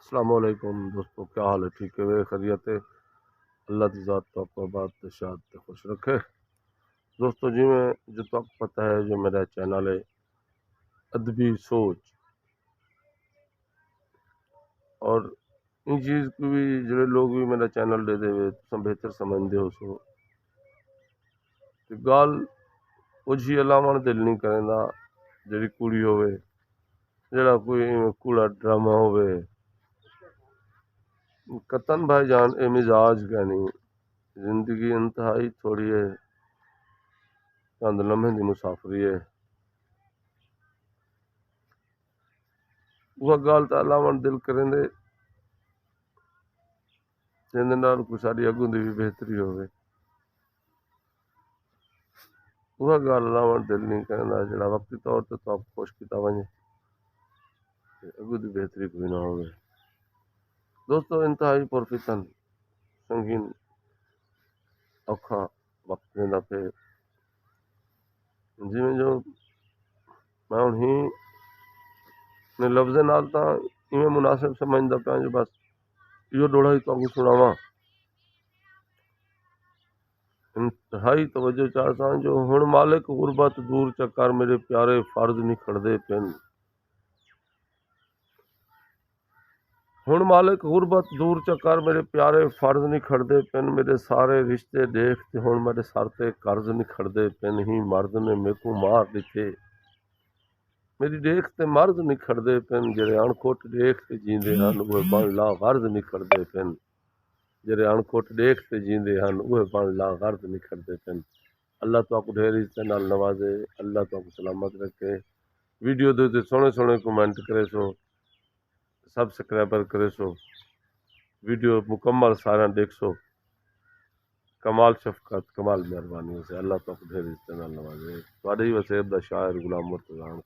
السلام علیکم دوستو، کیا حال ہے؟ ٹھیک ہے؟ خیریت ہے؟ اللہ کی ذات تو آپ کو بات شاد خوش رکھے دوستو جی۔ میں جو تو آپ کو پتہ ہے جو میرا چینل ہے ادبی سوچ، اور ان چیز کو بھی جڑے لوگ بھی میرا چینل دے دے تم بہتر سمجھتے ہو سو کہ گال اجھی علاوہ دل نہیں کریندا جڑی کوڑی ہوئے، جڑا کوئی کوڑا ڈرامہ ہوئے قطن بھائی جان اے مزاج کا نہیں۔ زندگی انتہائی تھوڑی ہے، چند لمحے دی مسافری ہے۔ وہ گال تو علاوہ دل کریندے جن نال کوئی ساری اگوں دی بھی بہتری ہوئے، وہ گال علاوہ دل نہیں کریندا جڑا وقتی طور تے تو آپ خوش کیتا ونجے اگوں دی بہتری کوئی نہ ہوئے۔ دوستو انتہائی پرفتن سنگین اوکھا وقت ویندا پے، جویں جو میں ہن ہی نے لفظ نال تاں ایویں مناسب سمجھدا پیا جو بس یہ ڈوڑا ہی تو سناواں۔ انتہائی توجہ چاہتا جو ہن مالک غربت دور چکر میرے پیارے فرض نہیں کھڑدے پن، ہن مالک غربت دور چکر میرے پیارے فرض نہیں کھڑدے پن، میرے سارے رشتے دیکھ تے ہن میرے سر تے قرض نہیں کھڑدے پن، ہی مرد نے میکو مار دتے میری دیکھ تے مرد نہیں کھڑدے پن، جڑے اਣکھٹ دیکھ تے جیندے ہن وہ بن لا غرض نہیں کھڑدے پن، جڑے اਣکھٹ دیکھ تے جیندے ہن وہ بن لا غرض نہیں کھڑدے پن۔ اللہ تو آپ کو ڈھیر عزت نال نوازے، اللہ تو آپ کو سلامت رکھے۔ ویڈیو دے تے سونے سونے کمنٹ کرے سو، سبسکرائبر کرے سو، ویڈیو مکمل سارا دیکھ سو، کمال شفقت کمال مہربانی سے اللہ تو آپ کو ڈھیر عزت نال نوازے۔ تواڈے ہی وسیب دا شاعر غلام مرتضیٰ خان